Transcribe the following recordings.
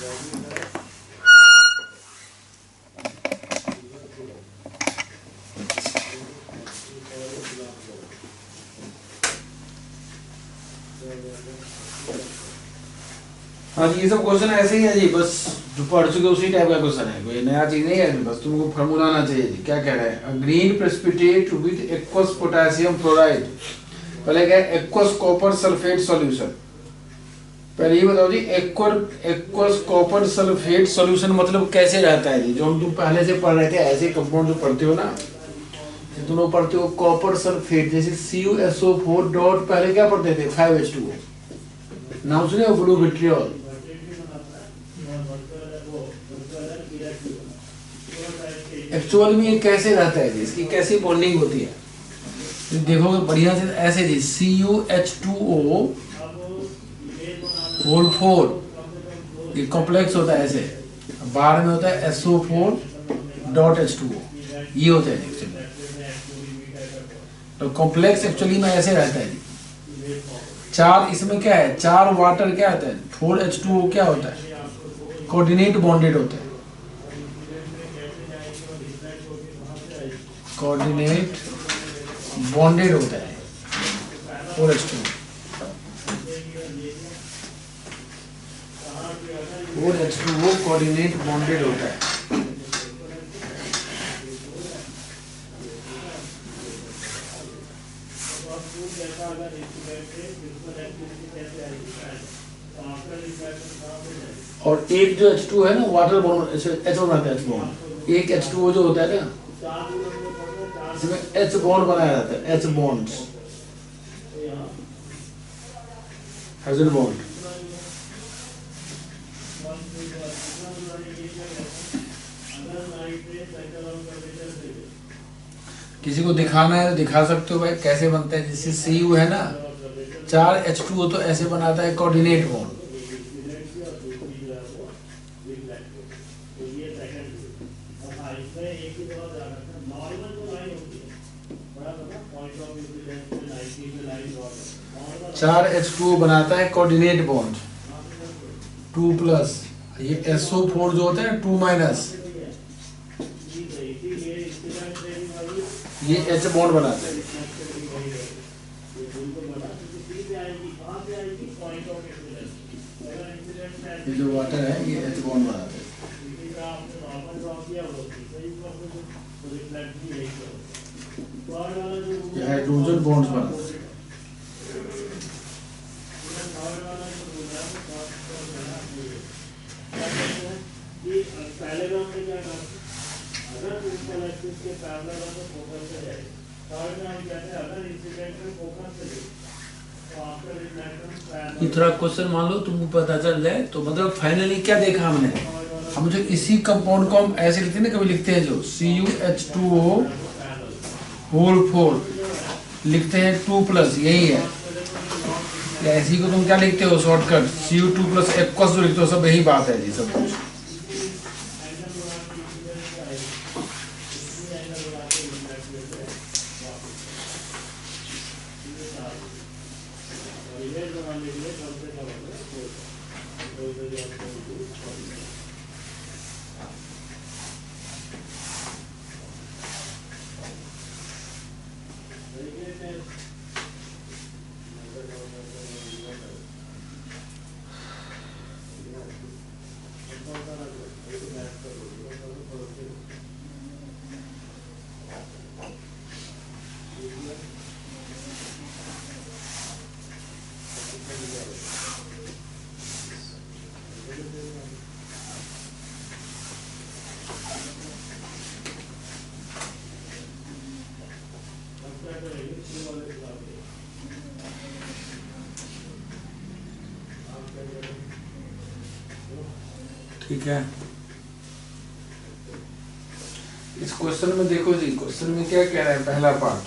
हाँ जी, ये सब क्वेश्चन ऐसे ही है जी, बस जो पढ़ चुके उसी टाइप का क्वेश्चन है, कोई नया चीज नहीं है, बस तुमको फार्मूला आना चाहिए जी। क्या कह रहे हैं, green precipitate with aqueous potassium fluoride, पहले क्या है एक्वस कॉपर सल्फेट सॉल्यूशन। पहले ये बताओ जी, एक्वस कॉपर सल्फेट सॉल्यूशन मतलब कैसे रहता है जी, जो हम तुम पहले से पढ़ रहे थे, ऐसे कंपाउंड जो पढ़ते हो ना, दोनों पढ़ते हो कॉपर सल्फेट, जैसे CuSO4 डॉट, पहले क्या पढ़ते थे 5H2O, नाम सुने हो, ब्लू विट्रियोल। एक्चुअल में ये कैसे रहता है जी, इसकी कैसी बॉन्डिंग होती है, तो देखोगे बढ़िया से ऐसे जी, CuH2O होल 4, ये कॉम्प्लेक्स होता है ऐसे, बाहर में होता है SO4 डॉट H2O, ये होता है एक्चुअली। तो कॉम्प्लेक्स एक्चुअली में ऐसे रहता है जी। 4 इसमें क्या है, 4 वाटर क्या होता है, 4H2O क्या होता है, कोऑर्डिनेट बॉन्डेड होता है, कोऑर्डिनेट बॉन्डेड होता है 4H2O, 4H2O कोऑर्डिनेट बॉन्डेड होता है। और एक जो H2 है ना, वाटर बॉन्ड H बनाता है, H बॉन्ड, एक H2O जो होता है ना, इसमें H बॉन्ड बनाया जाता है, H बॉन्ड्स, हैजल बॉन्ड। किसी को दिखाना है तो दिखा सकते हो भाई कैसे बनता है, जैसे Cu है ना, 4H2O तो ऐसे बनाता है कोऑर्डिनेट बॉन्ड, चार H2O बनाता है कोऑर्डिनेट बॉन्ड 2+, ये SO4 जो होता है 2-, ये H बॉन्ड बनाता है, ये जो वाटर है ये H बॉन्ड बनाता है। ये हाइड्रोजन बॉन्ड्स बनाता है। थोड़ा क्वेश्चन मान लो तुमको पता चल जाए तो मतलब फाइनली क्या देखा हमने, हम जो इसी कंपाउंड को हम ऐसे लिखते हैं ना, कभी लिखते हैं जो CuH2O होल 4 लिखते हैं 2+, यही है, या ऐसी को तुम क्या लिखते हो शॉर्टकट Cu2+ एक्वस जो लिखते हो, सब यही बात है जी, सब कुछ। ठीक है, इस क्वेश्चन में देखो जी, क्वेश्चन में क्या कह रहा है, पहला पार्ट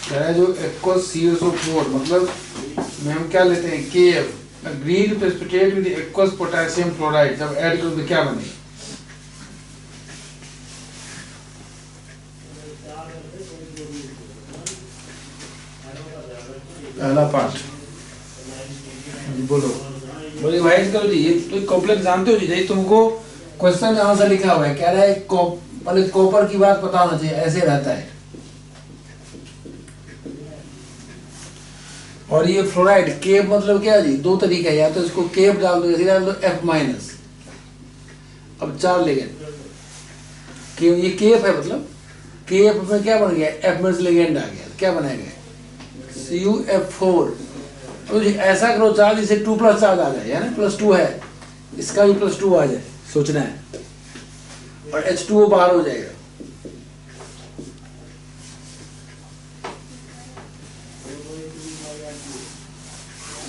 कह रहा है जो एक्वस CuSO4 मतलब में हम क्या लेते हैं KF, green precipitate with aqueous potassium chloride, जब ऐड करो तो क्या बनेगा, पहला पार्ट बोलो। वो रिवाइज करो जी, ये तो कॉम्प्लेक्स जानते हो जी, यही तुमको क्वेश्चन में आंसर लिखा हुआ है, कह रहा है पहले कॉपर की बात पता होना चाहिए, ऐसे रहता है। और ये फ्लोराइड केप मतलब क्या है जी, दो तरीका है, या तो इसको केप डाल दो, डाल दो F माइनस। अब 4 लिगेंड ये केप है, मतलब केप में क्या बन गया, F माइनस लिगेंड आ गया, क्या बनाएगा CuF4। तो जी ऐसा करो चार्ज इसे 2 प्लस चार्ज आ जाए, है ना, +2 है, इसका भी +2 आ जाए, सोचना है, और H2O बाहर हो जाएगा।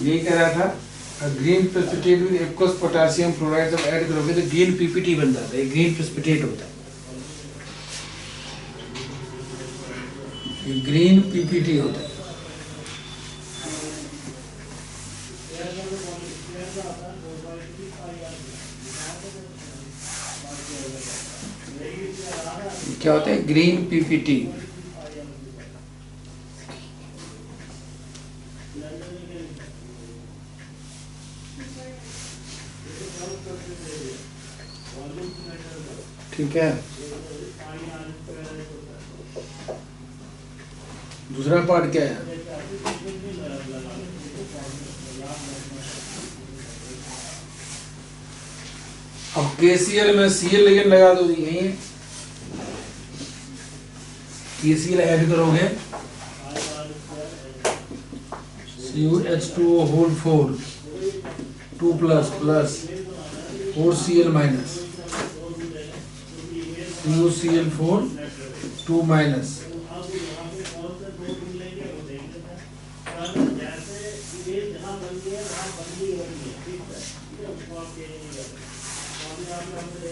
ये कह रहा था green precipitate with aqueous potassium fluoride जब ऐड करोगे तो ग्रीन पीपीटी बन जाता है, ग्रीन प्रेसिपिटेट होता है, ये ग्रीन पीपीटी होता है। क्या होता है ग्रीन पीपीटी। ठीक है, दूसरा पार्ट क्या है, अब KCl में Cl लेकिन लगा दो, यही है, KCl ऐड करोगे CuH2O whole 4 2 plus 4Cl minus CuCl4 2 minus,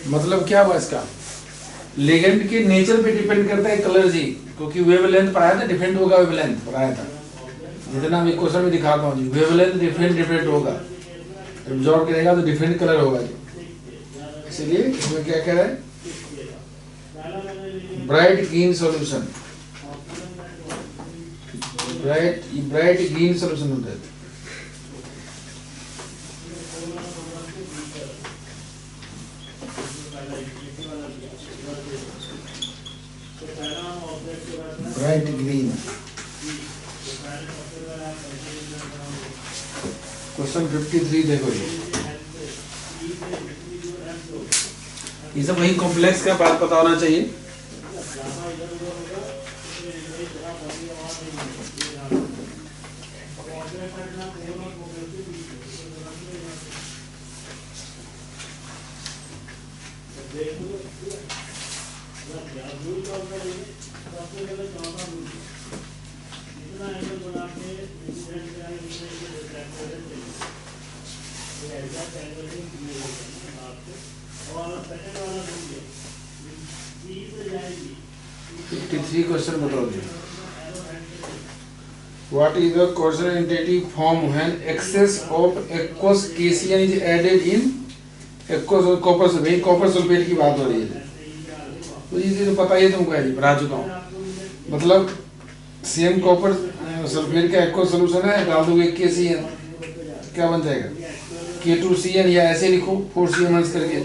मतलब क्या हुआ इसका, लिगेंड के नेचर पे डिपेंड करता है कलर जी, क्योंकि वेवलेंथ पढ़ाया था, डिफरेंट होगा, वेवलेंथ पढ़ाया था, जितना मैं क्वेश्चन में दिखाता हूँ जी, वेवलेंथ डिफरेंट होगा, एब्जॉर्ब करेगा तो डिफरेंट कलर होगा जी। इसलिए इसमें क्या कह रहा है, bright green solution, bright green solution होता है। ब्राइट ग्रीन, क्वेश्चन 53 देखो ये सब वही कॉम्प्लेक्स का बात पता होना चाहिए। क्वेश्चन बताओ जी, what is the quantitative form when excess of aqueous cation is added in aqueous और कॉपर सल्फेट, कॉपर सल्फेट की बात हो रही है, तो ये तो पता ही है तुमको, है बता चुका हूँ, मतलब सेम कॉपर सल्फेट का एक्वस सोल्यूशन है, डाल दोगे KCN, क्या बन जाएगा K2CN, या ऐसे लिखो 4CN माइनस करके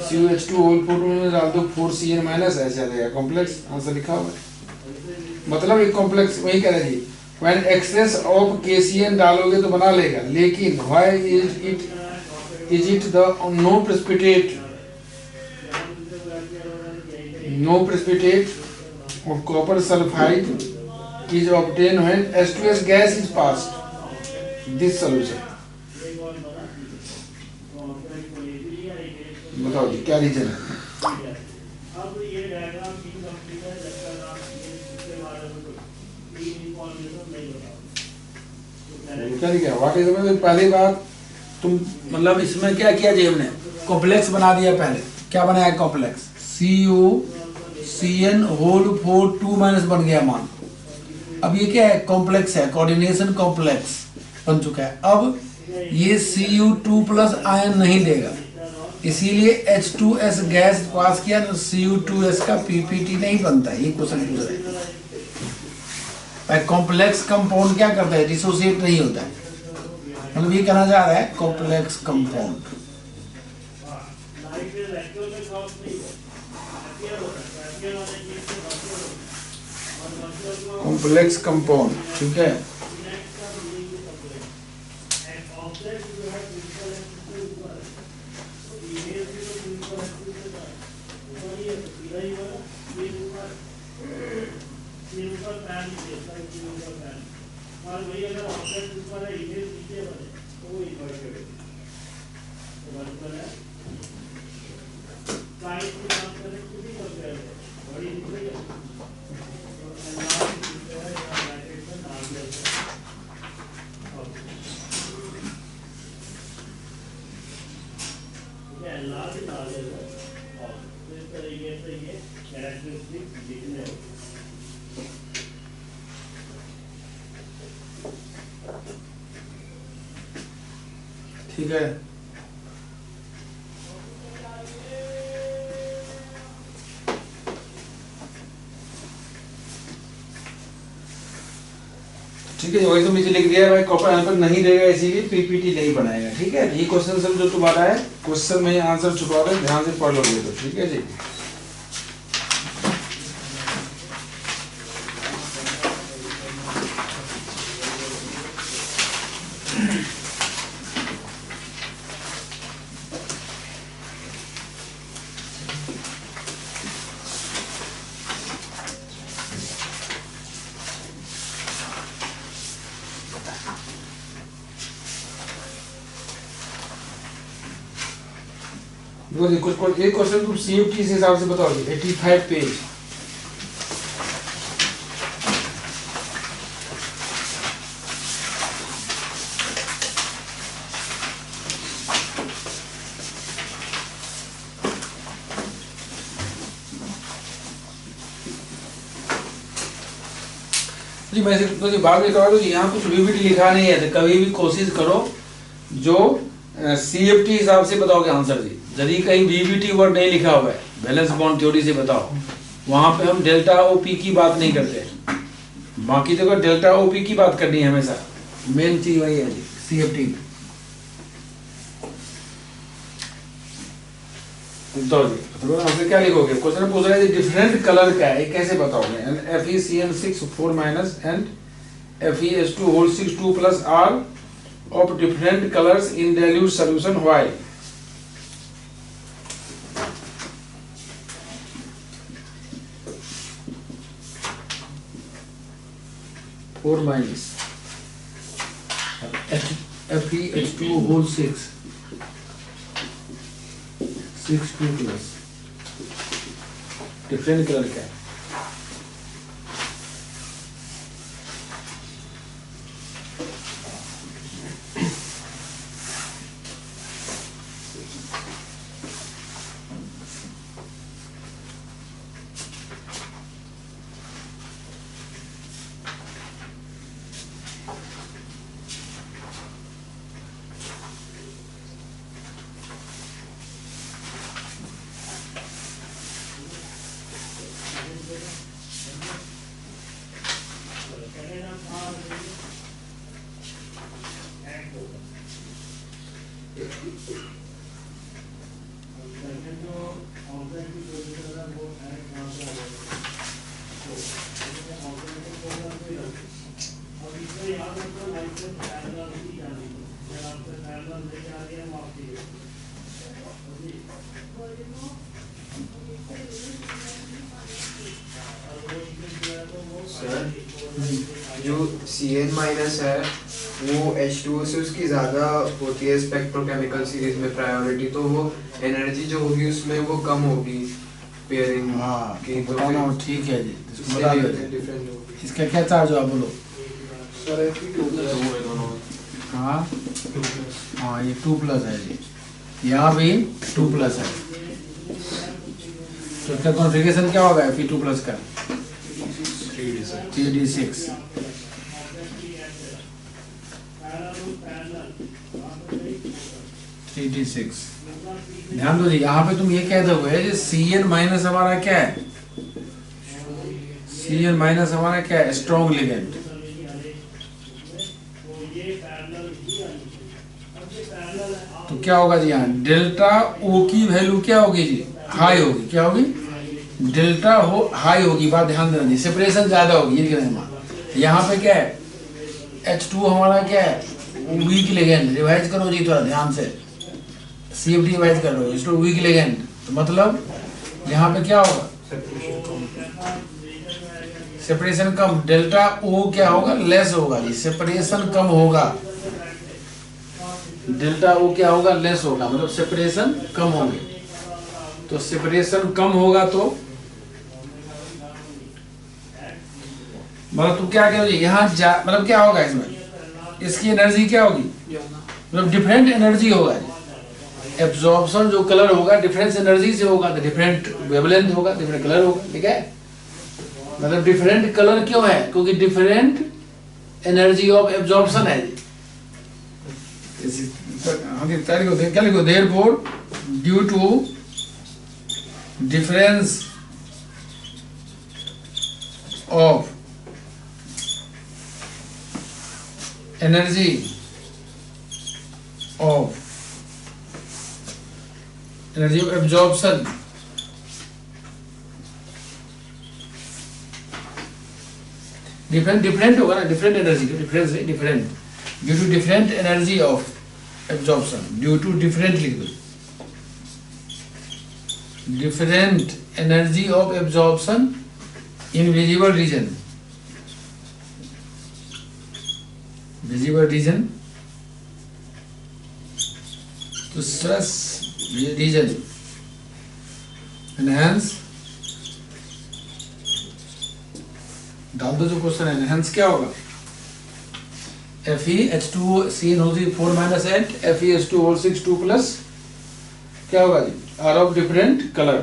CuH2 होल 4 में डाल दो 4CN माइनस, ऐसे आ जाएगा, कॉम्प्लेक्स आंसर लिखा हुआ है, मतलब एक कॉम्प्लेक्स वही कह रहे जी, when excess of KCN डालोगे तो बना लेगा, लेकिन why is it the no precipitate of copper sulfide is obtained when H2S gas is passed this solution, बताओ जी क्या रीजन है। क्या व्हाट इज, पहली बात तुम मतलब इसमें क्या किया जी, हमने कॉम्प्लेक्स बना दिया, पहले क्या बनाया कॉम्प्लेक्स, CuCN होल 4 2 माइनस बन गया मान, अब ये क्या है कॉम्प्लेक्स है, कोऑर्डिनेशन कॉम्प्लेक्स बन चुका है, अब ये Cu2 प्लस आयन नहीं देगा, इसीलिए H2S गैस पास किया तो Cu2S का PPT नहीं बनता है, ये क्वेश्चन पूछ रहे हैं। कॉम्प्लेक्स कंपाउंड क्या करता है, डिसोसिएट नहीं होता है, मतलब ये कहना चाह रहा है कॉम्प्लेक्स कंपाउंड। कॉम्प्लेक्स कंपाउंड, ठीक है। ठीक है, ठीक है, वही तो मुझे लिख दिया भाई, कॉपर यहाँ पर नहीं देगा इसीलिए पीपीटी नहीं बनाएगा, ठीक है। ये क्वेश्चन सब जो तुम्हारा है, क्वेश्चन में आंसर छुपा रहे, ध्यान से पढ़ लोगे तो, ठीक है जी। कुछ एक क्वेश्चन तुम सीएफटी के हिसाब से बताओगे, 85 पेज। जी मैं तो बाद में कहा कि यहाँ कुछ वीवीटी लिखा नहीं है, तो कभी भी कोशिश करो जो सीएफटी हिसाब से बताओगे आंसर जी। यदि कहीं वीवीटी वर्ड नहीं लिखा हुआ है, बैलेंस बॉन्ड थ्योरी से बताओ, वहां पे हम डेल्टा ओपी की बात नहीं करते, बाकी जगह डेल्टा ओपी की बात करनी है हमेशा, मेन चीज वही है जी सीएफटी। तो जी आपसे क्या लिखोगे, क्वेश्चन पूछ रहा है डिफरेंट कलर का है, कैसे बताओगे। FeCN6 4- and FeS2 whole 6 2 plus R of different colors in dilute solution, why? Four minus FeH2 whole 6 2 plus different colour का है। जो Cn माइनस है वो H2O से उसकी ज़्यादा होती है स्पेक्ट्रोकेमिकल सीरीज में प्रायोरिटी, तो वो एनर्जी जो होगी उसमें वो कम होगी पेयरिंग की। तो ठीक है जी, डिफरेंट होगी। इसका क्या चार्ज हो आप बोलो सर। Fe2+। हाँ ये 2+ है जी, यहाँ भी 2+ है, तो इसका कॉन्फ़िगरेशन क्या होगा Fe2+ का 3d6। ध्यान दो जी, यहाँ पे तुम ये कह दोगे Cn माइनस हमारा क्या है, Cn माइनस हमारा क्या है, स्ट्रॉन्ग लिगेंड। तो क्या होगा जी, यहाँ डेल्टा ओ की वैल्यू क्या होगी जी, हाई होगी। क्या होगी, डेल्टा हो हाई होगी। बात ध्यान देना जी, सेपरेशन ज्यादा होगी ये कहना। यहाँ पे क्या है, H2 हमारा क्या है, वीक लिगेंड। रिवाइज करो जी थोड़ा ध्यान से, CFD रिवाइज कर लो। H2 वीक लिगेंड, तो मतलब यहाँ पे क्या होगा, सेपरेशन कम। डेल्टा ओ क्या होगा, लेस होगा जी, सेपरेशन कम होगा। डेल्टा ओ क्या होगा, लेस होगा, मतलब सेपरेशन कम होंगे। तो सेपरेशन कम होगा तो मतलब तुम क्या कहोगे यहाँ मतलब क्या होगा इसमें, इसकी एनर्जी क्या होगी, मतलब डिफरेंट एनर्जी होगा। एब्जॉर्प्शन जो कलर होगा डिफरेंस एनर्जी से होगा, तो डिफरेंट वेवलेंथ होगा, डिफरेंट कलर होगा। ठीक है, मतलब डिफरेंट कलर क्यों है, क्योंकि डिफरेंट एनर्जी ऑफ एब्जॉर्प्शन है। क्या लिखो, therefore due to difference of energy of absorption different होगा ना, डिफरेंट एनर्जी का डिफरेंस है, different due to different energy of absorption, due to different लिख दो, different energy of absorption in visible region, visible region तो stress region enhance, डाल दो जो क्वेश्चन है। एनहांस क्या होगा, FeH2 होगी 4 - 8 FeH2 2 प्लस क्या होगा जी, आर ऑफ डिफरेंट कलर।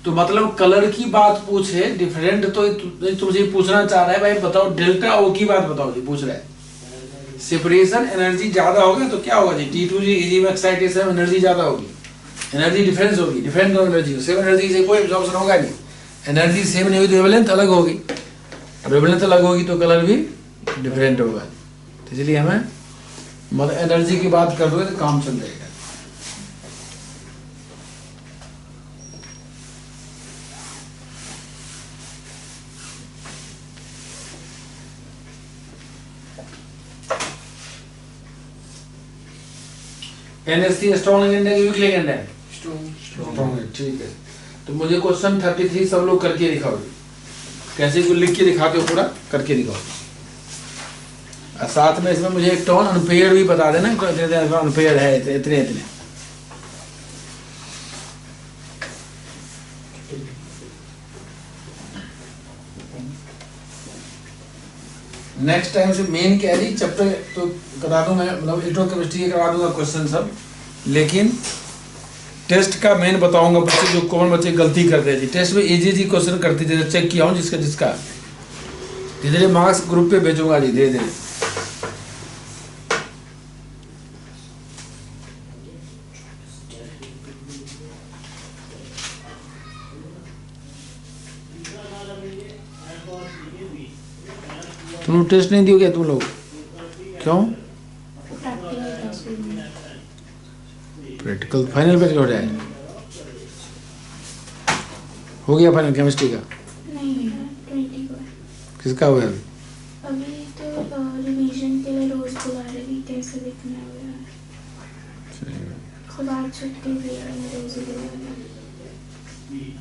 तो मतलब कलर की बात पूछे डिफरेंट, तो तुमसे पूछना चाह रहा है भाई बताओ डेल्टा ओ की बात बताओ जी, पूछ रहा है। सेपरेशन एनर्जी ज्यादा होगा तो क्या होगा जी, T2 जी इजी में एक्साइटेशन एनर्जी ज्यादा होगी, एनर्जी डिफरेंस होगी, डिफरेंट एनर्जी, सेम एनर्जी से कोई एब्जॉर्प्शन होगा नहीं। एनर्जी सेम नहीं होगी तो वेवलेंथ अलग होगी, वेवलेंथ अलग होगी तो कलर भी डिफरेंट होगा। तो इसलिए हमें मतलब एनर्जी की बात कर दो तो काम चल जाएगा। NH3 स्ट्रॉन्ग लिगेंड है कि वीक लिगेंड है, स्ट्रॉन्ग है। ठीक है, तो मुझे क्वेश्चन 33 सब लोग करके दिखाओ, कैसे को लिख के दिखाते हो, पूरा करके दिखाओ। और साथ में इसमें मुझे एक टोन अनपेयर भी बता देना, इतने अनपेयर है, इतने इतने। नेक्स्ट टाइम से मेन कैरी चैप्टर तो करा दूं मैं, मतलब इलेक्ट्रोकेमिस्ट्री के करा दूंगा क्वेश्चन सब, लेकिन टेस्ट का मेन बताऊंगा बच्चे जो कौन बच्चे गलती करते हैं जी। टेस्ट में इजी जी क्वेश्चन करते थे, चेक किया हूँ जिसका जिसका धीरे धीरे मार्क्स ग्रुप पे भेजूंगा जी, धीरे धीरे। तुम लोग टेस्ट नहीं दियो क्या तुम लोग, क्यों? प्रैक्टिकल फाइनल पे हो जाए, हो गया फाइनल केमिस्ट्री का? नहीं, 20 को। किसका हुआ है अभी तो रिवीजन के लिए रोज बुला रही थी, कैसे लिखना है। खुद छुट्टी भी है, रोज बुला रही।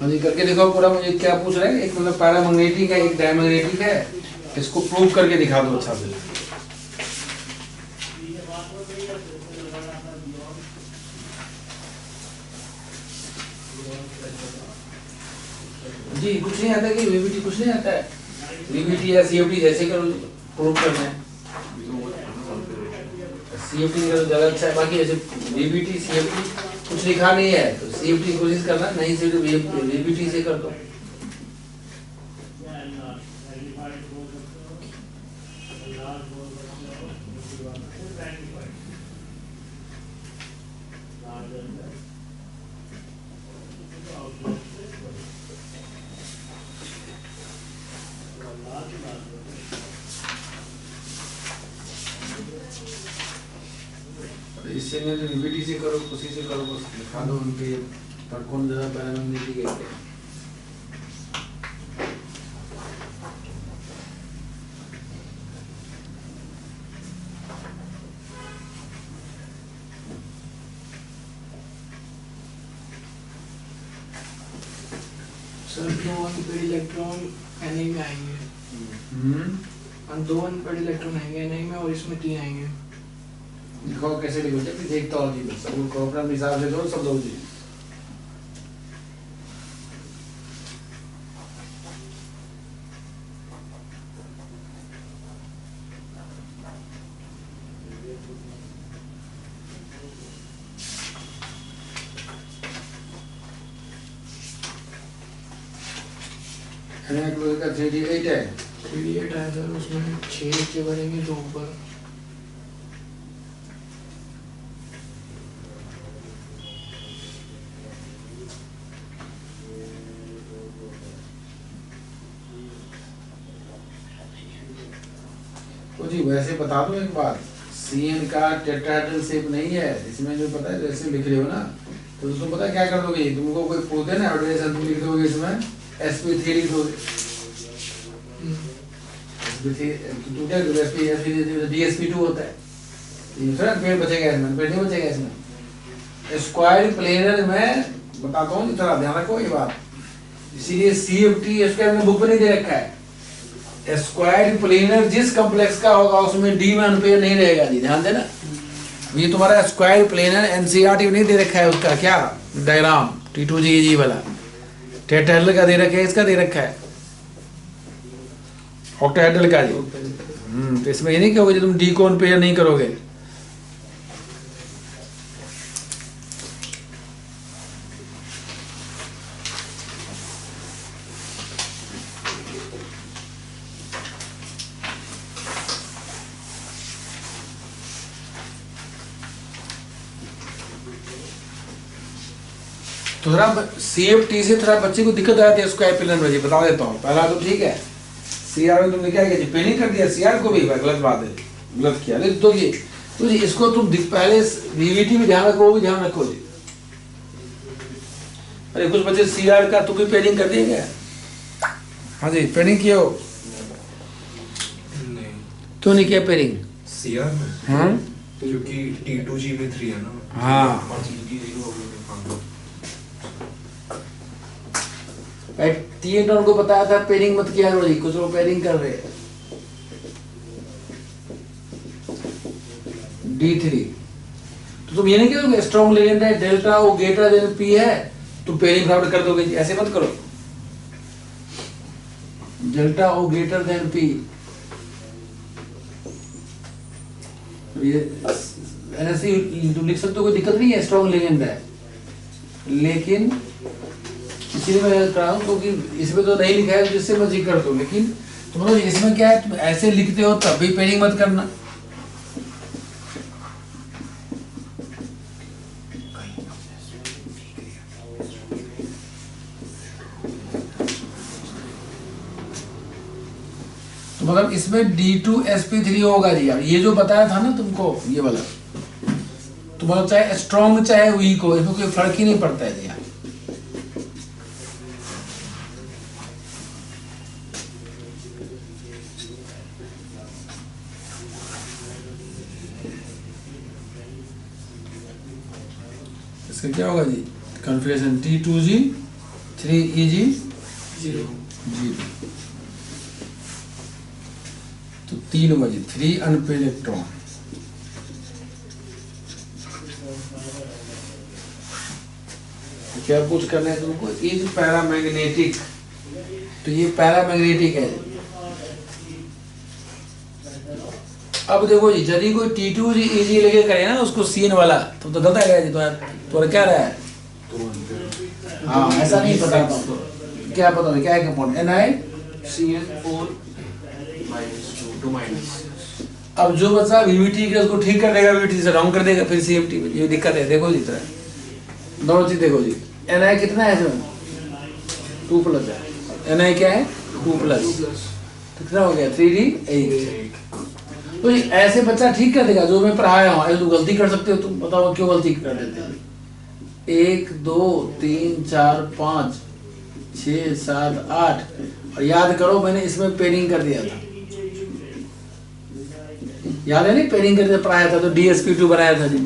हाँ जी, करके दिखाओ पूरा। मुझे क्या पूछ रहे हैं, एक मतलब पैरामैग्नेटिक है, एक डायमैग्नेटिक है, इसको प्रूव करके दिखा दो अच्छा से। जी कुछ नहीं आता कि वीबीटी कुछ नहीं आता है, वीबीटी या सीएफटी जैसे करो प्रूव करना है। सीएफटी का तो ज़्यादा अच्छा है, बाकी ऐसे वीबीटी सीएफटी कुछ लिखा नहीं है तो सीएफटी की कोशिश करना, नहीं से वीबीटी से कर दो। इससे नहीं तो वीबीटी से करो, उसी से करो, बस लिखा दो उनके पर कौन ज़्यादा पैरामीटर दी गई है। सर 2 अनपेड इलेक्ट्रॉन एनआई में आएंगे, 2 अनपेड इलेक्ट्रॉन आएंगे एनआई में और इसमें 3 आएंगे। दिखाओ कैसे लिखोगे, फिर देखता हूँ जी, बस सब को अपना हिसाब से दो, सब दो जी। का 3D8 है, 3D8 है सर, उसमें 6 नीचे बनेंगे 2 ऊपर। तो जी वैसे बता दो एक बात, CN का टेट्राहेड्रल शेप नहीं है इसमें, जो पता है जैसे लिख रहे हो ना, तो तुम पता है क्या कर दोगे, तुमको कोई पूछ दे ना एडवर्टाइजमेंट, तुम लिख दोगे इसमें sp3 लिख दोगे, तुम क्या करोगे, sp dsp2 होता है, ये थोड़ा पेड़ बचेगा इसमें, पेड़ नहीं बचेगा इसमें। स्क्वायर प्लेनर में बताता हूँ, थोड़ा ध्यान रखो ये बात, इसीलिए CFT इसके हमने बुक में नहीं दे रखा है। स्क्वायर प्लेनर जिस कॉम्प्लेक्स का होगा उसमें डी में अनपेयर नहीं रहेगा जी, ध्यान देना। ये तुम्हारा स्क्वायर प्लेनर एनसीईआरटी में नहीं दे रखा है, उसका क्या डायग्राम T2G वाला टेट्राहेड्रल का दे रखा है, इसका दे रखा है ऑक्टाहेड्रल का जी। तो इसमें ये नहीं कहोगे तुम डी को अनपेयर नहीं करोगे। तो थोड़ा CFT से थोड़ा बच्चे को दिक्कत आती है स्क्वायर प्लेनर में जी, बता देता हूँ। पहला तो ठीक है, CR में तुमने क्या किया, पेनिंग कर दिया CR को भी, गलत बात है, गलत किया। लेकिन तो जी इसको तुम पहले VVT भी ध्यान रखो, वो भी ध्यान रखो जी। अरे कुछ बच्चे CR का तुम भी पेनिंग कर दिए क्या? हाँ जी पेनिंग किया हो? नहीं। क्यों नहीं किया पेनिंग? CR में? हाँ क्योंकि T2G में 3 है ना। हाँ तीन उनको बताया था पेयरिंग मत किया करो जी, कुछ लोग पेयरिंग कर रहे हैं। D3 तो तुम ये नहीं कहोगे स्ट्रॉन्ग लिगेंड है, डेल्टा ओ ग्रेटर देन P है, तुम पेयरिंग फटाफट कर दोगे जी, ऐसे मत करो। डेल्टा ओ ग्रेटर देन P, ये NSC तुम लिख सकते हो, कोई दिक्कत नहीं है, स्ट्रॉन्ग लिगेंड है। लेकिन इसलिए मैं कह रहा हूँ क्योंकि इसमें तो नहीं लिखा है, जिससे मैं जिक्र कर दूँ, लेकिन तुम इसमें क्या है, तुम ऐसे लिखते हो तब भी पेयरिंग मत करना। तो मतलब इसमें D2sp3 होगा जी यार, ये जो बताया था ना तुमको, ये वाला तो मतलब चाहे स्ट्रॉन्ग चाहे वीक हो, इसमें कोई फर्क ही नहीं पड़ता है यार। इसका क्या होगा जी कॉन्फ़िगरेशन, T2G 3EG 0। तो 3 होगा जी, 3 अनपेड इलेक्ट्रॉन। क्या कुछ करना है तुमको, ये जो पैरामैग्नेटिक तो ये पैरामैग्नेटिक है। अब देखो जी, यदि कोई T2 जी इजी लेके करे ना उसको सीन वाला तो गलत है जी। तो क्या रहा है? हाँ ऐसा नहीं पता तो क्या पता क्या है कंपाउंड CN4 -2 माइनस। अब जो बच्चा VVT के उसको ठीक कर देगा, VVT से रॉन्ग कर देगा, फिर CMT में ये दिक्कत है। देखो जी तरह दोनों चीज देखो जी। Na कितना है इसमें? 2+ है। Na क्या है? 2+। तो कितना हो गया? 3D8। तो ये ऐसे बच्चा ठीक कर देगा जो मैं पढ़ाया हूँ। ऐसे तो गलती कर सकते हो तुम, बताओ क्यों गलती कर देते हो? 1 2 3 4 5 6 7 8 और याद करो मैंने इसमें पेयरिंग कर दिया था, याद है नहीं? पेयरिंग करके पढ़ाया था तो DsP2 बनाया था जी।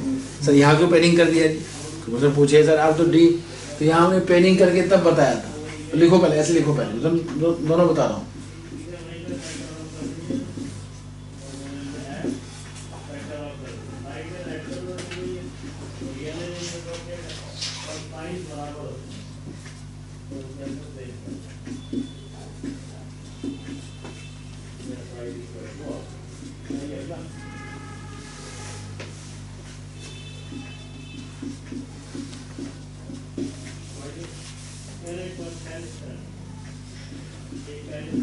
सर यहाँ क्यों पेयरिंग कर दिया जी? तो मुझसे पूछे सर आप तो तो यहाँ हमने पेयरिंग करके तब बताया था। तो लिखो पहले, ऐसे लिखो पहले, दोनों बता रहा हूँ।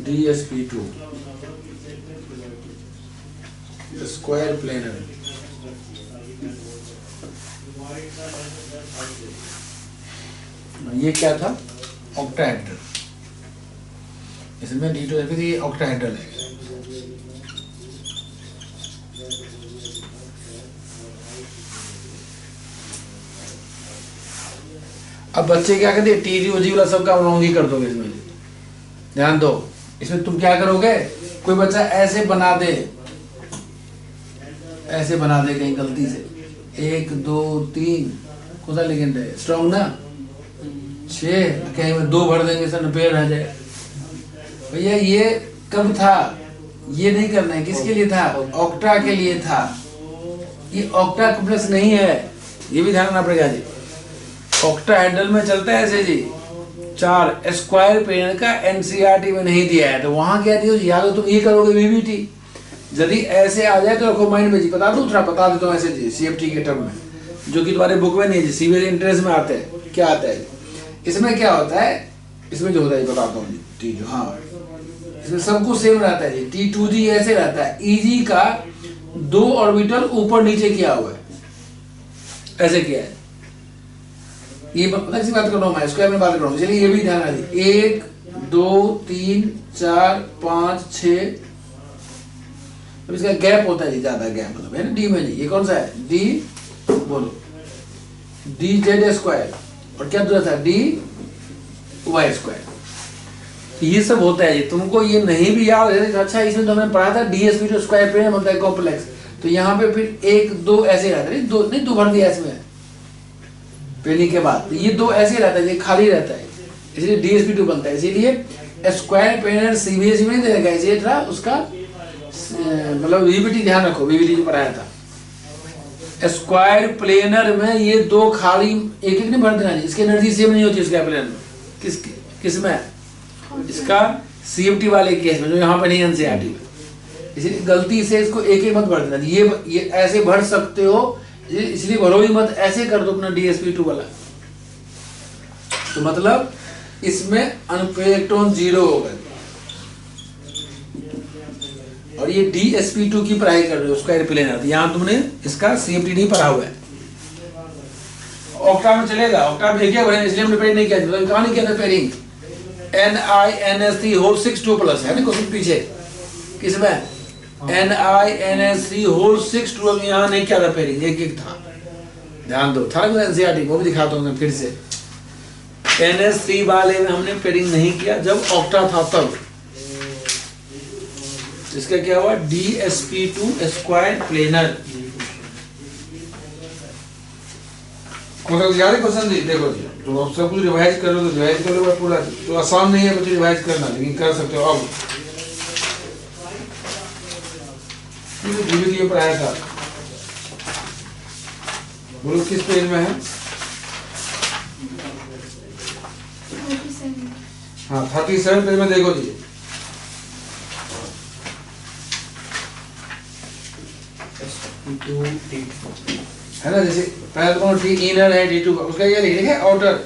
DsP2 square planar. ये क्या था? ऑक्टाहेड्रल। इसमें D2 ये ऑक्टाहेड्रल है। अब बच्चे क्या कहते हैं? TDOG वाला सब काम रॉन्ग ही कर दोगे इसमें। ध्यान दो, इसमें तुम क्या करोगे? कोई बच्चा ऐसे बना दे, ऐसे बना दे कहीं गलती से 1 2 3 कौन सा लिखेंगे? स्ट्रॉन्ग ना 6 कहीं में 2 भर देंगे सर पेड़ रह जाए। भैया ये कब था? ये नहीं करना है। किसके लिए था? ऑक्टा के लिए था। ये ऑक्टा कॉम्प्लेक्स नहीं है, ये भी ध्यान रखना पड़ेगा जी। ऑक्टाहेड्रल में चलता है ऐसे जी 4। स्क्वायर प्लेनर का NCERT में नहीं दिया है तो वहां क्या दिया? याद हो तुम ये करोगे VVT। यदि ऐसे आ जाए तो रखो माइंड में जी। बता दो, थोड़ा बता देता हूँ ऐसे जी CFT के टर्म में, जो कि तुम्हारे बुक में नहीं है जी, सीवियर इंटरेस्ट में आते हैं। क्या आता है इसमें? क्या होता है इसमें? जो होता है बताता हूँ जी। T जो हाँ इसमें सब कुछ सेम रहता है जी। T2G ऐसे रहता है, EG का 2 ऑर्बिटल ऊपर नीचे किया हुआ है, ऐसे किया है। ये पता किसी बात कर रहा हूँ मैं, स्क्वायर में बात कर रहा हूँ, चलिए ये भी ध्यान रखिए। 1 2 3 4 5 6। अब इसका गैप होता है जी, ज्यादा गैप मतलब है ना D में जी। ये कौन सा है? D बोलो, DZ स्क्वायर। और क्या दूसरा था? DY square. तो ये सब होता है जी। तुमको ये नहीं भी याद है अच्छा, इसमें तो हमने पढ़ा था DsP2 स्क्वायर प्लेनर बनता है कॉम्प्लेक्स। तो यहाँ पे फिर 1 2 ऐसे रहता है, 2 नहीं 2 भर दिया इसमें पेनी के बाद। ये 2 ऐसे रहता है, ये खाली रहता है, इसलिए DsP2 बनता है। इसीलिए स्क्वायर प्लेनर CBSE में देगा ये था उसका मतलब VVT ध्यान रखो, VVT जो पढ़ाया था। स्क्वायर प्लेनर में ये 2 खाली एक नहीं भर देना, इसकी एनर्जी सेम नहीं होती स्क्वायर प्लेनर में। किसमें? इसका CFT वाले केस में, जो यहाँ पे नहीं NCERT में। इसलिए गलती से इसको एक मत भर देना। ये ऐसे भर सकते हो, इसलिए भरो ही मत, ऐसे कर दो अपना DsP2 वाला। तो मतलब इसमें अनपेयर इलेक्ट्रॉन 0 होगा। और ये DsP2 की पढ़ाई कर रहे हो स्क्वायर प्लेनर, यहाँ तुमने इसका CFT नहीं पढ़ा हुआ है। ऑक्टा में चलेगा, ऑक्टा में क्या भरेंगे, इसलिए हमने पेयरिंग नहीं किया। तो कहाँ नहीं किया था पेयरिंग? NiNS3 होल 6 2+ है ना क्वेश्चन पीछे। किसमें? NiNS3 whole 6 2। अब यहाँ नहीं किया था पेयरिंग, एक था। ध्यान दो, था ना NCERT, वो भी दिखाता हूँ मैं फिर से। NS3 वाले में हमने पेयरिंग नहीं किया, जब ऑक्टा था तब। इसका क्या हुआ? DsP2 square planar. मतलब याद है क्वेश्चन जी? देखो जी, तो आप सब कुछ रिवाइज कर लो तो रिवाइज कर लो पूरा। तो आसान नहीं है कुछ रिवाइज करना, लेकिन कर सकते हो। अब ये पढ़ाया था, बोलो किस पेज में है? हाँ 37 पेज में देखो जी, है ना, जैसे पहले तो टी इनर है, टी टू उसका ये लिख है आउटर।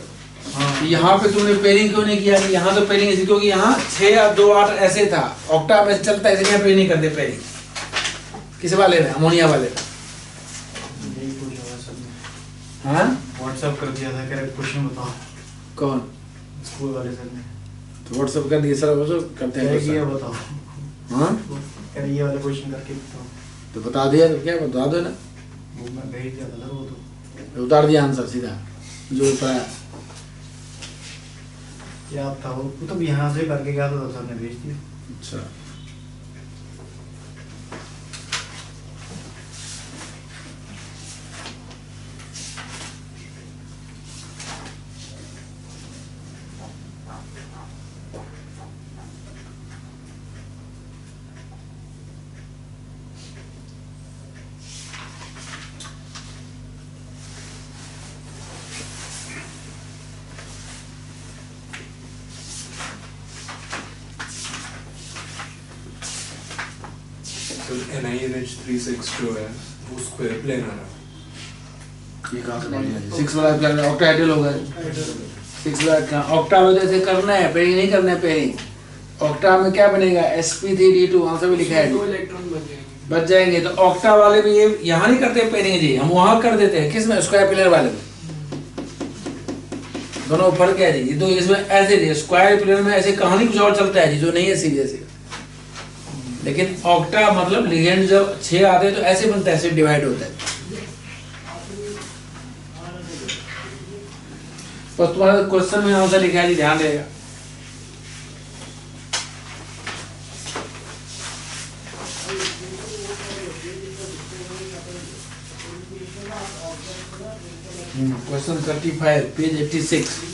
यहाँ पे तुमने पेयरिंग क्यों नहीं किया? यहाँ तो पेयरिंग इसलिए क्योंकि यहाँ 6 और 2 8 ऐसे था, ऑक्टा में चलता है, इसलिए यहाँ पेयरिंग नहीं करते पेयरिंग। किस वाले में? अमोनिया वाले में। हाँ व्हाट्सएप कर दिया था, कह रहे क्वेश्चन बताओ। कौन? स्कूल वाले सर ने तो व्हाट्सएप कर दिए सर, वो करते हैं ये बताओ। हाँ कह रहे ये वाले क्वेश्चन करके बताओ। तो बता दिया, तो क्या बता दो ना, वो मैं भेज दिया था वो तो उतार दिया आंसर सीधा जो पाया। याद था वो तो यहाँ से करके गया था, सर ने भेज दिया। अच्छा तो NiNH36 जो है वो स्क्वायर प्लेन आ रहा है। ये कहाँ से बढ़िया है? 6 वाला प्लान ऑक्टाहेड्रल होगा। 6 वाला का ऑक्टा में जैसे करना है, पेयरिंग नहीं करना है पेयरिंग। ऑक्टा में क्या बनेगा? sp3d2 वहाँ से भी लिखा है 2 इलेक्ट्रॉन बच जाएंगे। तो ऑक्टा वाले भी ये यहाँ नहीं करते पेयरिंग जी, हम वहाँ कर देते हैं। किस में? स्क्वायर पिलर वाले में। दोनों फर्क है जी। तो इसमें ऐसे जी स्क्वायर पिलर में ऐसे कहानी कुछ और चलता है जी, जो नहीं है सीरियस। लेकिन ऑक्टा मतलब लिगेंड जब 6 आते हैं तो ऐसे बनता है, ऐसे डिवाइड होता है। बस तुम्हारा क्वेश्चन में आंसर लिखा है जी, ध्यान देगा। Question 35 page 86।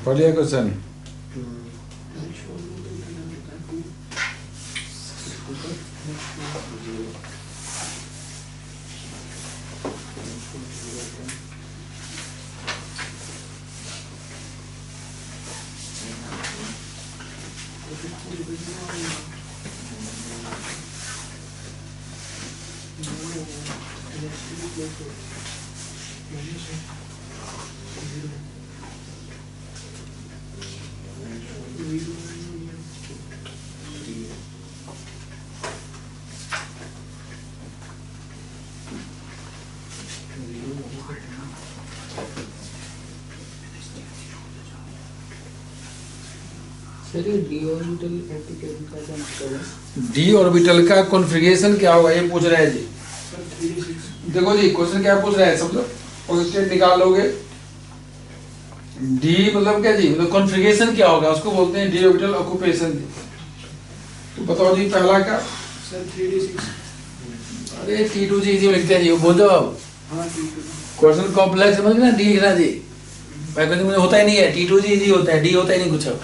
पढ़िए क्वेश्चन। सर ये डी ऑर्बिटल एप्लीकेशन का क्या मतलब है? डी ऑर्बिटल का कॉन्फ़िगरेशन क्या होगा ये पूछ रहे हैं जी। सर 3D6 देखो जी क्वेश्चन क्या पूछ रहा है समझो, पॉजिटिव निकाल लोगे। डी मतलब क्या जी, मतलब कॉन्फ़िगरेशन क्या होगा उसको बोलते हैं डी ऑर्बिटल ऑक्यूपेशन। तो बताओ जी पहला का। सर 3D6 अरे T2 जी इजी में लिखते हैं जी, बोल दो अब। हाँ 3D क्वेश्चन कॉम्प्लेक्स समझ गए ना, डी लिखना जी। मैं कहती मुझे होता ही नहीं है, T2 जी इजी होता है, डी होता ही नहीं कुछ। अब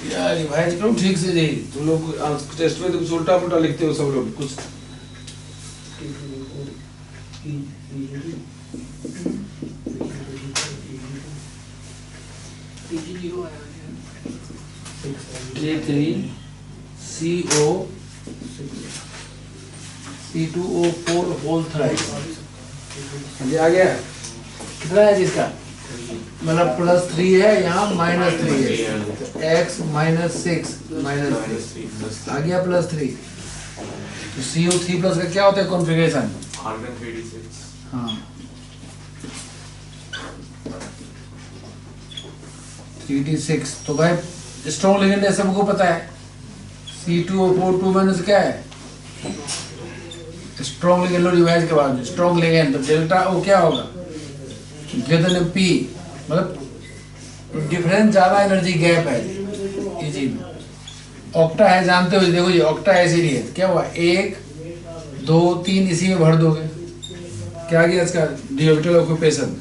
यार रिवाइज करो ठीक से जी, तुम लोग टेस्ट में तो कुछ उल्टा पुल्टा लिखते हो सब लोग कुछ। TG0 आया है। T3 CO C2O4 whole thrice. G आ गया, कितना है जिसका मतलब +3 है, यहाँ -3 है, x -6 -3 आ गया +3। तो CO3+ का क्या होता है कॉन्फ़िगरेशन? आर्गन 3D6 हाँ 3D6। तो भाई स्ट्रॉन्ग लिगेंड है सबको पता है, C2O4 2- क्या है स्ट्रॉन्ग लिगेंड। लो रिवाइज के बाद स्ट्रॉन्ग लिगेंड तो डेल्टा O क्या होगा ग्रेटर देन P, मतलब डिफरेंस ज्यादा एनर्जी गैप है ये चीज में। ऑक्टा है जानते हो, देखो जी ऑक्टा एसिड है, क्या हुआ 1 2 3 इसी में भर दोगे, क्या गया इसका D orbital occupation.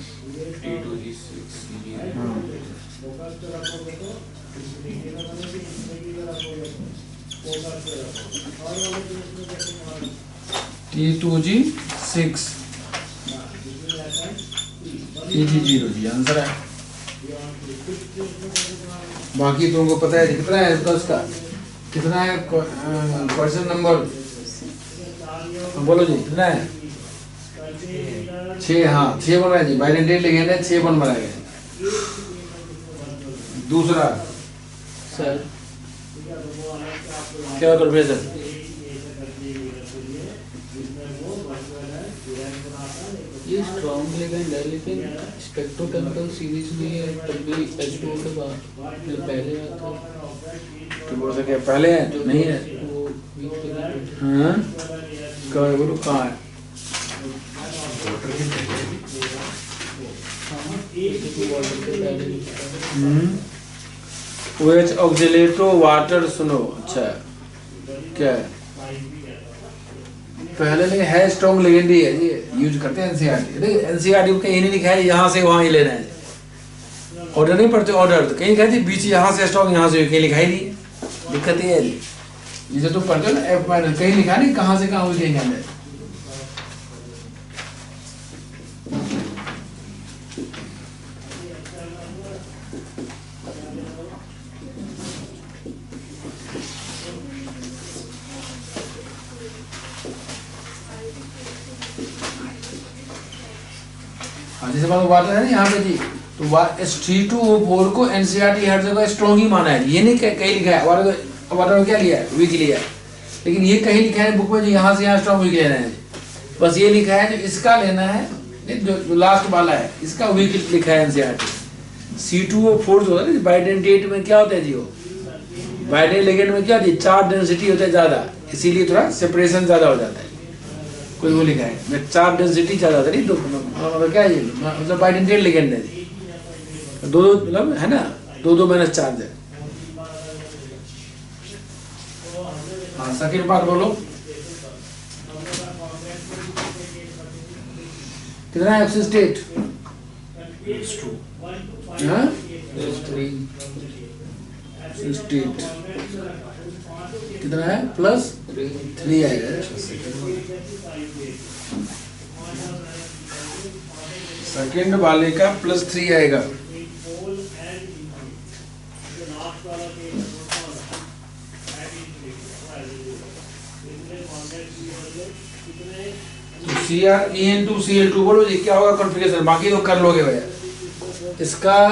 T2G6 Tg0 जी आंसर है। बाकी तुमको पता है कितना है इसका, उसका कितना है क्वेश्चन नंबर बोलो जी कितना है? 6। हाँ 6 बन रहा है जी, बाइडेंटेट लिगेंड है 6 बन बनाएगा। दूसरा सर क्या कॉन्फ़िगरेशन? ये स्ट्रॉन्ग लिगेंड है लेकिन स्पेक्ट्रोकेमिकल सीरीज में ये तब भी H2O के बाद जो पहले आता है तो बोल सके पहले है नहीं है वो वीक लिगेंड हाँ कहाँ बोलो कहाँ है? वाटर के पहले OH ऑक्सीलेटो वाटर सुनो। अच्छा क्या है पहले नहीं है, स्ट्रॉन्ग लिगेंड ही है जी, यूज करते हैं एनसीईआरटी। देखिए एनसीईआरटी को कहीं नहीं लिखा है यहाँ से वहाँ ही लेना है, ऑर्डर नहीं पढ़ते, ऑर्डर तो कहीं कहती बीच यहाँ से स्ट्रॉन्ग यहाँ से कहीं लिखा ही नहीं है। दिक्कत ये है जी, जिसे तुम पढ़ते हो ना F- कहीं लिखा नहीं कहाँ से कहाँ हुई कहीं कहना है। जैसे मान लो वाटर है ना यहाँ पे जी, तो H32O4 को एनसीईआरटी हर जगह स्ट्रॉन्ग ही माना है, ये नहीं कहीं लिखा है वाटर को क्या लिया है वीक लिया है, लेकिन ये कहीं लिखा है बुक में जो यहाँ से यहाँ स्ट्रॉन्ग वीक लेना है। बस ये लिखा है जो इसका लेना है जो लास्ट वाला है इसका वीक लिखा है एनसीईआरटी। C2O4 जो है बाइडेंटेट में क्या होता है जी, वो बाइडेंट लिगेंड में क्या जी चार्ज डेंसिटी होता है ज्यादा, इसीलिए थोड़ा सेपरेशन ज्यादा हो जाता है। कोई वो लिखा है मैं चार्ज डेंसिटी ज्यादा होता है नहीं, तो क्या है ये मतलब बाइडेंटेट लिगेंड है जी, दो मतलब है ना, दो माइनस चार्ज है। हाँ सेकंड पार्ट बोलो कितना है ऑक्सीजन स्टेट? हाँ स्टेट कितना है +3 आएगा। सेकंड वाले का +3 आएगा। CrEn2Cl2 बोलो जी क्या होगा कॉन्फ़िगरेशन, बाकी तो कर लोगे भैया। इसका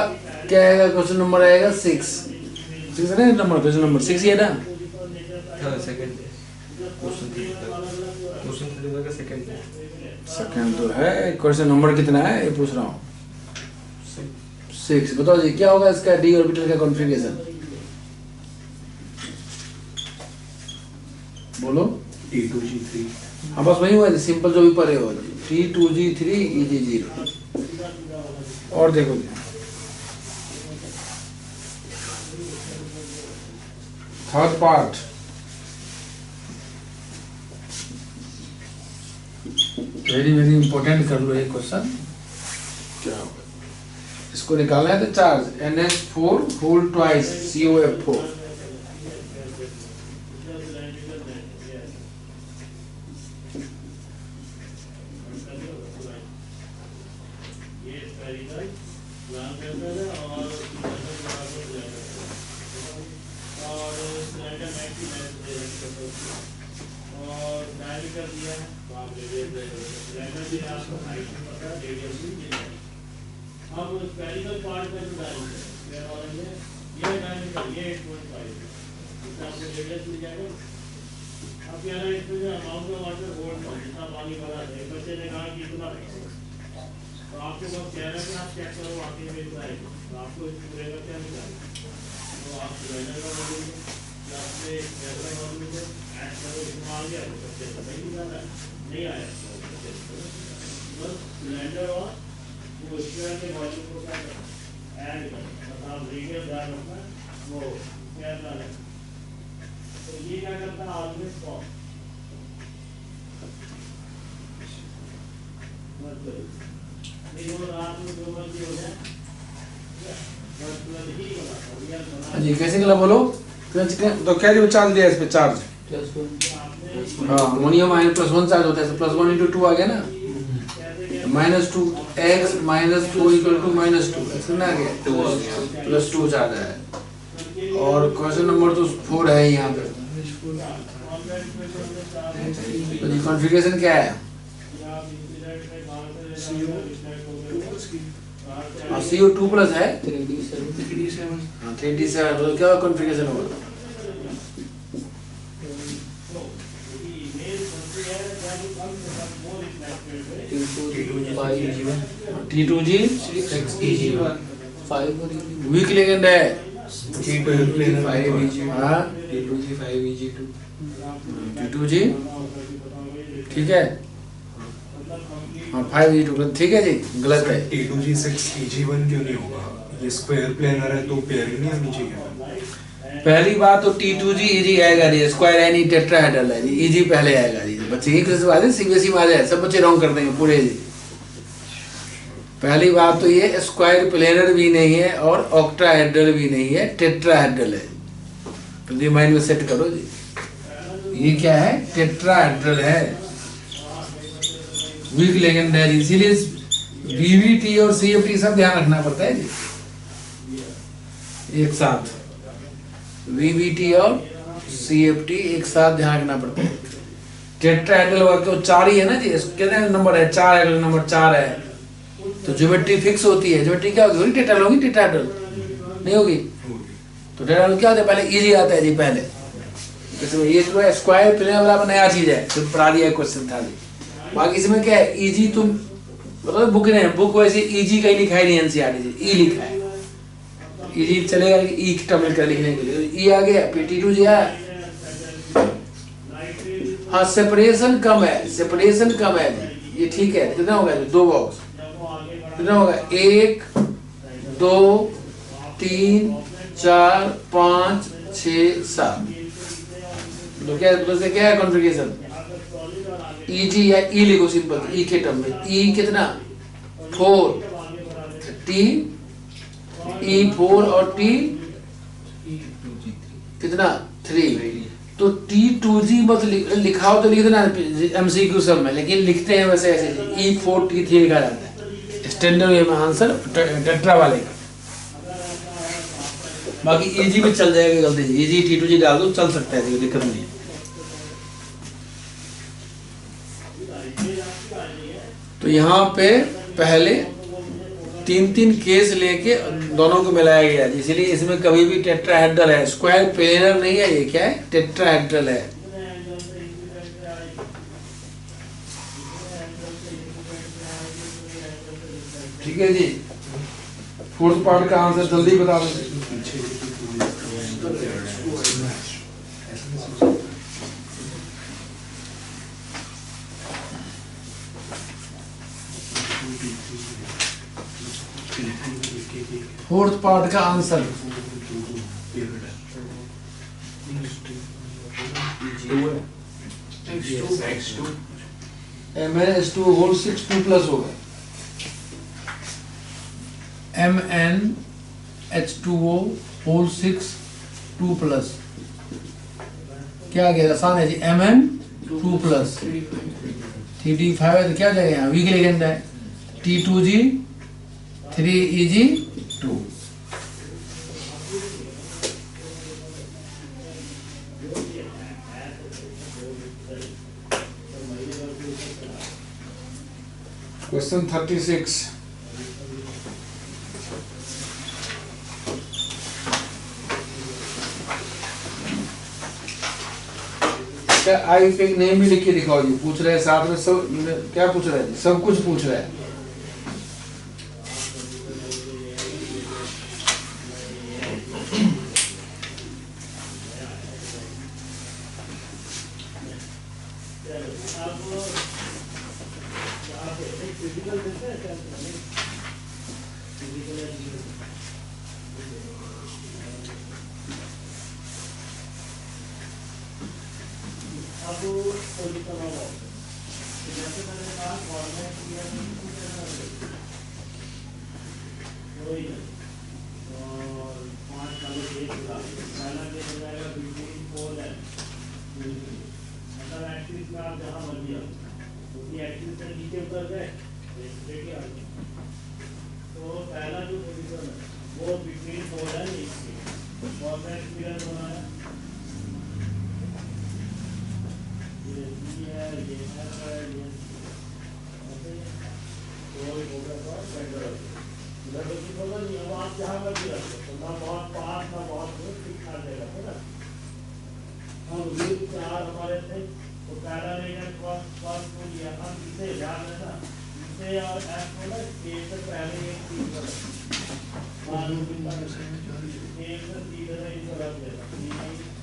क्या आएगा, क्वेश्चन नंबर आएगा 6 है ना, नंबर क्वेश्चन नंबर 6 ही है ना। हाँ सेकंड क्वेश्चन 3 का सेकंड सेकंड तो है, क्वेश्चन नंबर कितना है ये पूछ रहा हूँ 6। बताओ जी क्या होगा इसका डी ऑर्बिटल का कॉन्फ़िगरेशन, बोलो। T2G3 हाँ बस वही हुआ, सिंपल जो भी पढ़े हो T2G3 EG0। और देखो G third part, very very important कर लो ये क्वेश्चन। क्या होगा इसको निकालना है तो charge NH4 whole twice COF4। अब स्पेरिकल पार्ट का जो डायमीटर ये डायमीटर ये 8.5 इसका आपको रेडियस मिल जाएगा। अब क्या है इसमें जो अमाउंट ऑफ वाटर होल्ड है, जितना पानी भरा है, एक बच्चे ने कहा कि इतना, तो आपके पास कह रहा है कि आप चेक करो वाकई में इतना है, तो आपको इस पूरे का क्या निकालना, तो आप सिलेंडर का मॉडल या अपने रेगुलर मॉडल को ऐड करो, इसमें आ गया तो बच्चे को नहीं निकाला, नहीं आया बस सिलेंडर और वो स्क्वायर के वॉल्यूम को क्या करना ऐड करना, आप रेडियस ध्यान रखना वो क्या है। तो ये क्या करता है ऑलवेज फॉर्म मतलब रात में जो मर्जी हो जाए जी कैसे निकला बोलो। तो क्या जो चार्ज दिया इस पे, चार्ज हाँ अमोनियम आयन +1 चार्ज होता है, +1 × 2 आ गया ना, -2x -4 = -2 कितना आ गया +2 चार्ज है। और क्वेश्चन नंबर तो 4 है यहाँ पे। तो जी कॉन्फ़िगरेशन क्या है, CO2+ है 3D7। तो क्या कॉन्फ़िगरेशन होगा, T2G 5 वीक लिगेंड है, T2G ठीक है हाँ 5 ठीक है जी, गलत है। T2G6 EG1 क्यों नहीं होगा, ये स्क्वायर प्लेनर है तो पेयर नहीं आनी चाहिए। पहली बात तो T2G EG आएगा नहीं, स्क्वायर है नहीं, टेट्राहेड्रल है जी, EG पहले आएगा जी। बच्चे एक से बात है CBSE में आ जाए, सब बच्चे रॉन्ग कर देंगे पूरे जी। पहली बात तो ये स्क्वायर प्लेनर भी नहीं है और ऑक्टाहेड्रल भी नहीं है, टेट्राहेड्रल है। तो ये माइंड में सेट करो जी, ये क्या है टेट्राहेड्रल है, वीक लिगेंड है जी। इसीलिए VVT और CFT सब ध्यान रखना पड़ता है जी एक साथ, VVT और CFT एक साथ ध्यान रखना पड़ता है। टेट्राहेड्रल वर्ग तो 4 ही है ना जी, कितने नंबर है 4 है, नंबर 4 है तो ज्योमेट्री फिक्स होती है। ज्योमेट्री क्या होगी, टेट्राहेड्रल होगी, टेट्राहेड्रल नहीं होगी। तो टेट्राहेड्रल क्या होता है, पहले EG आता है जी पहले, इसमें ये जो है स्क्वायर प्लेनर वाला नया चीज है, तो पढ़ा दिया क्वेश्चन था जी। बाकी इसमें क्या है EG, तुम मतलब बुक ने बुक वैसे EG कहीं लिखा ही नहीं NCERT से, E लिखा है। EG चलेगा E की टर्म का लिखने के लिए, E आ गया, T2G आया। हाँ सेपरेशन कम है, सेपरेशन कम है जी, ये ठीक है। कितना होगा 2 बॉक्स, कितना होगा 1 2 3 4 5 6 7। तो क्या है कॉन्फ़िगरेशन, EG या E लिखो सिंपल, E के टर्म में E कितना 4 T E4 और T कितना 3। तो T2G मत लिखाओ तो लिख देना MCQ सब में, लेकिन लिखते हैं वैसे ऐसे E4 T3 लिखा जाता है स्टैंडर्ड वे में आंसर टेट्रा वाले का। बाकी EG में चल जाएगा गलती से, EG T2G डाल दो चल सकता है, दिक्कत नहीं है। तो यहाँ पे पहले 3 केस लेके दोनों को मिलाया गया, इसीलिए इसमें कभी भी टेट्राहेड्रल है, स्क्वायर प्लेनर नहीं है, ये क्या है, टेट्राहेड्रल है। ठीक है जी, फोर्थ पार्ट का आंसर जल्दी बता दो। फोर्थ पार्ट का आंसर MnH2 होल 6 2 प्लस होगा, MnH2O होल 6 2 प्लस, क्या गया आसान है जी, Mn 2 प्लस 3D5 है तो क्या जाएगा यहाँ वीक लेजेंड है, T2G 3Eg2। क्वेश्चन 36, क्या आई पे नेम भी लिख के दिखाओ जी, पूछ रहे हैं साथ में सब, क्या पूछ रहे हैं जी, सब कुछ पूछ रहे हैं।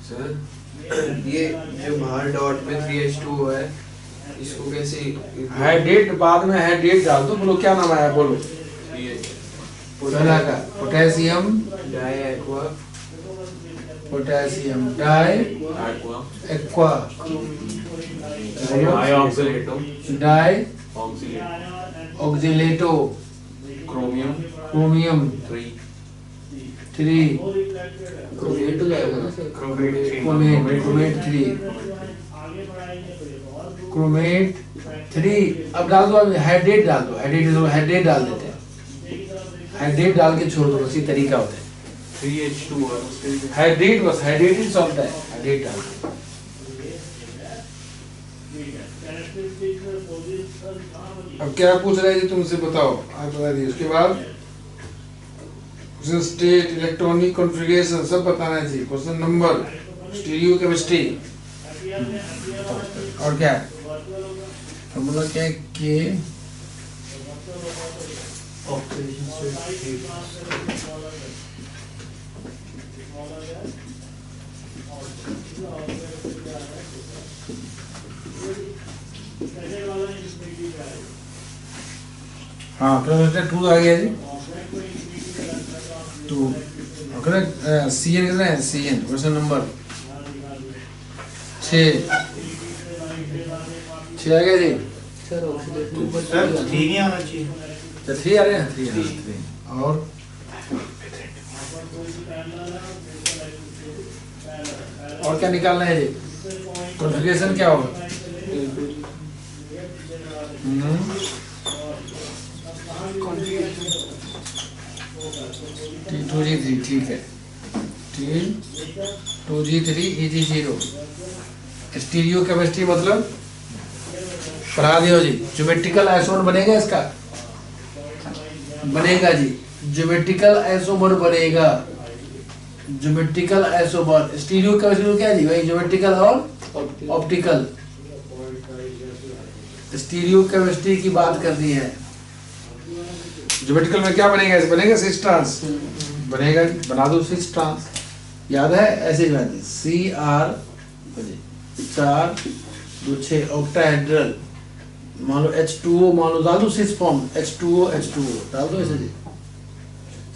सर ये जो बाहर डॉट में 3H2 है, इसको कैसे हाइड्रेट बाद में हाइड्रेट डाल दो, बोलो क्या नाम आया, बोलो पहला का potassium di aqua, potassium di aqua, di oxalato, chromium 3, chromate तो जाएगा ना सर, क्रोमेट 3, क्रोमेट 3। अब डाल दो, अब हाइड्रेट डाल दो, हाइड्रेट डाल देते हैं, हाइड्रेट डाल के छोड़ दो, उसी तरीका होता है 3H2 हाइड्रेट, बस हाइड्रेट ही चलता है, हाइड्रेट डाल दो। अब क्या पूछ रहे जी तुमसे, बताओ आप बता दिए, उसके बाद स्टेट, इलेक्ट्रॉनिक कॉन्फ़िगरेशन सब बताना चाहिए, क्वेश्चन नंबर, स्टीरियो केमिस्ट्री, और क्या फॉर्मूला क्या है, के ऑक्सीडेशन स्टेट हाँ, फिर 2 आ गया जी, 2 CN कितना है, CN क्वेश्चन नंबर 6 आ गया जी। सर ऑक्सीडेटिव सर 3 नहीं आना चाहिए, तो 3 आ रहे हैं, 3 और क्या निकालना है जी, कॉन्फ़िगरेशन क्या होगा, T2G3, ठीक है, T2G3 Eg0, स्टीरियो केमिस्ट्री मतलब पढ़ा दियो जी। ज्योमेट्रिकल आइसोमर बनेगा इसका, बनेगा जी, ज्योमेट्रिकल आइसोमर बनेगा, ज्योमेट्रिकल आइसोमर। स्टीरियो केमिस्ट्री क्या है जी, वही ज्योमेट्रिकल और ऑप्टिकल। स्टीरियो केमिस्ट्री की बात करनी है। ज्योमेट्रिकल में क्या बनेगा, इस बनेगा सिस ट्रांस बनेगा, बना दो सिस ट्रांस, याद है ऐसे ही बात है। CR 4 2 6 ऑक्टाहेड्रल, मान लो H2O, मान लो डाल दो सिस फॉर्म H2O डाल दो ऐसे जी,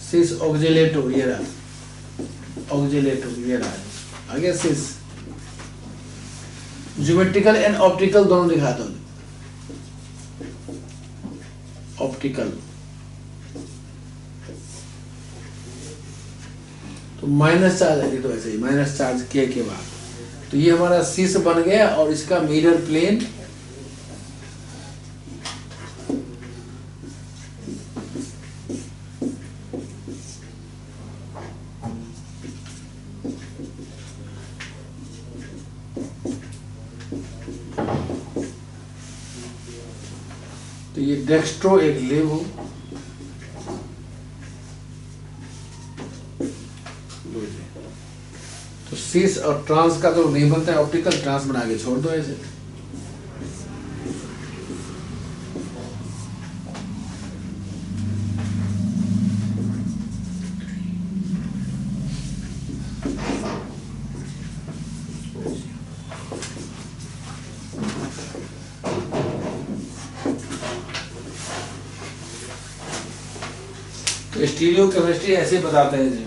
सिस ऑक्जेलेटो, ये रहा ऑक्जेलेटो, ये रहा आगे सिस। ज्योमेट्रिकल एंड ऑप्टिकल दोनों दिखाता हूँ। ऑप्टिकल तो माइनस चार्ज है, तो ऐसे ही माइनस चार्ज के बाद तो ये हमारा सिस बन गया और इसका मिरर प्लेन तो ये डेक्स्ट्रो एक लेव तो सिस और ट्रांस का तो नहीं बनता है, ऑप्टिकल ट्रांस बना के छोड़ दो ऐसे। तो स्टीरियो केमिस्ट्री ऐसे बताते हैं जी।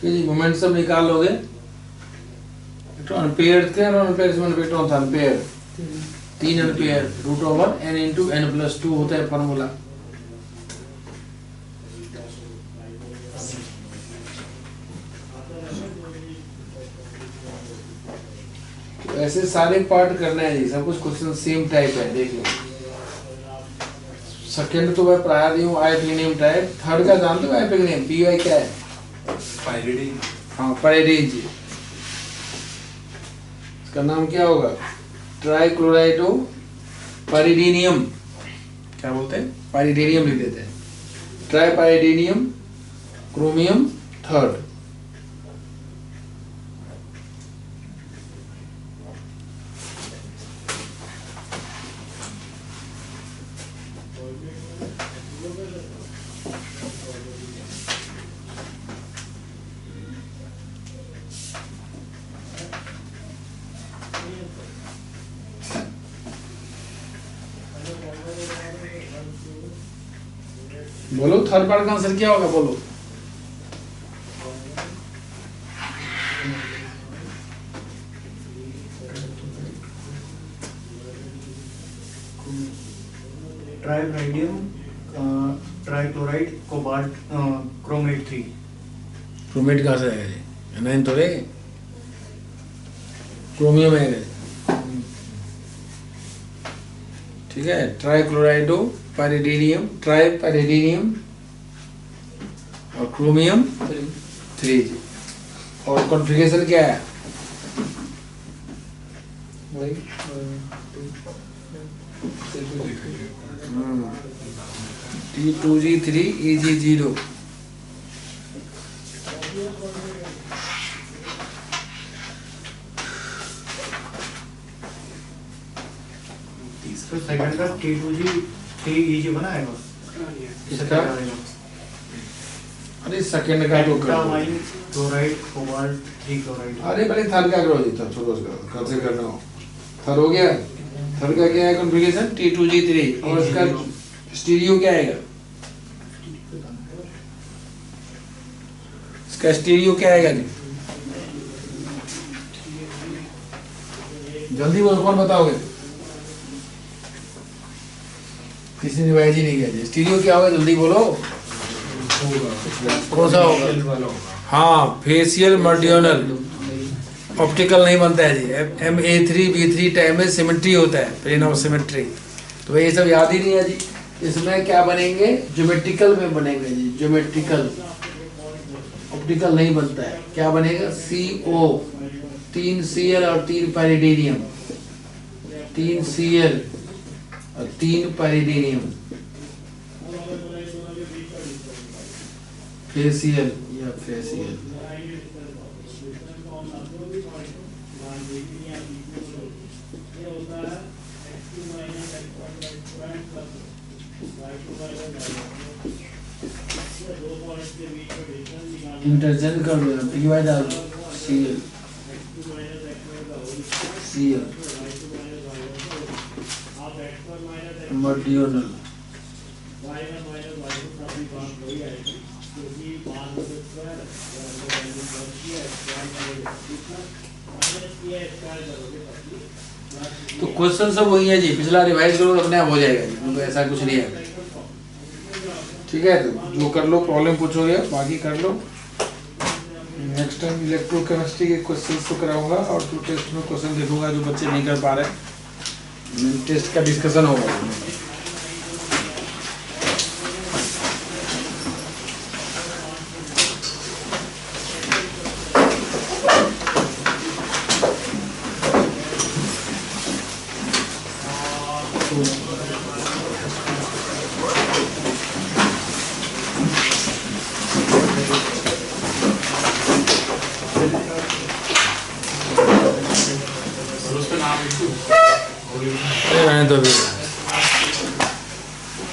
ठीक है जी, मोमेंट सब निकाल लोगे। एम्पेयर थे और एम्पेयर से इलेक्ट्रॉन था एम्पेयर 3 एम्पेयर √n × n+2 होता है फार्मूला। तो ऐसे सारे पार्ट करना है जी, सब कुछ क्वेश्चन सेम टाइप है, देख लो। सेकंड तो मैं पढ़ा दी हूँ आइपिग्नेम टाइप। थर्ड का जानते हो आइपिग्नेम, PY क्या है? पाइरिडीन। हाँ पाइरिडीन जी, इसका नाम क्या होगा? ट्राइक्लोराइडो पाइरिडीनियम, क्या बोलते हैं? पाइरिडीनियम लिख देते हैं। ट्राइपाइरिडीनियम क्रोमियम थर्ड। बोलो थर्ड पार्ट का आंसर क्या होगा, बोलो। ट्राइब्राइडियम ट्राइक्लोराइड कोबाल्ट क्रोमेट 3। क्रोमेट कहाँ से आएगा जी? एनाइन तो रहेगा, क्रोमियम आएगा। ठीक है, ट्राइक्लोराइडो पाइरिडीनियम, ट्राइपाइरिडीनियम और क्रोमियम 3 जी। और कॉन्फ़िगरेशन क्या है? वही T2G3 EG0। तो सेकंड का T2G 3EG बना है बस इसका अरे सेकंड का तो कर दो। पेंटामाइन क्लोराइड कोबाल्ट 3 क्लोराइड। अरे पहले थर्ड का करो जी, तब छोड़ो उसका कल से करना हो। थर्ड हो गया, थर्ड का क्या है कॉन्फ़िगरेशन T2G3 और इसका स्टीरियो क्या आएगा, इसका स्टीरियो क्या आएगा जी जल्दी बोलो, कौन बताओगे? किसी ने वाइज ही नहीं किया जी। स्टीरियो क्या होगा जल्दी बोलो, कौन सा होगा? हाँ फेशियल मर्डियोनल, ऑप्टिकल नहीं बनता है जी। MA3B3 टाइम में सिमेट्री होता है, प्लेन ऑफ सिमेट्री। तो ये सब याद ही नहीं है जी। इसमें क्या बनेंगे, ज्योमेट्रिकल में बनेंगे जी, ज्योमेट्रिकल। ऑप्टिकल नहीं बनता है, क्या बनेगा CO 3 Cl और 3 पैरिडीनियम, 3 Cl और 3 पैरिडीनियम, फेशियल या फेशियल। इंटरचेंज कर दो, PY डाल दो, Cl Cl मर्डियोनल। तो क्वेश्चन सब वही है जी, पिछला रिवाइज करो तो अपने आप हो जाएगा जी, तो ऐसा कुछ नहीं है। ठीक है, तो जो कर लो, प्रॉब्लम पूछोगे बाकी कर लो। नेक्स्ट टाइम इलेक्ट्रोकेमिस्ट्री के क्वेश्चन तो कराऊंगा और टू टेस्ट में क्वेश्चन देखूंगा जो बच्चे नहीं कर पा रहे, टेस्ट का डिस्कशन होगा। रहने दो।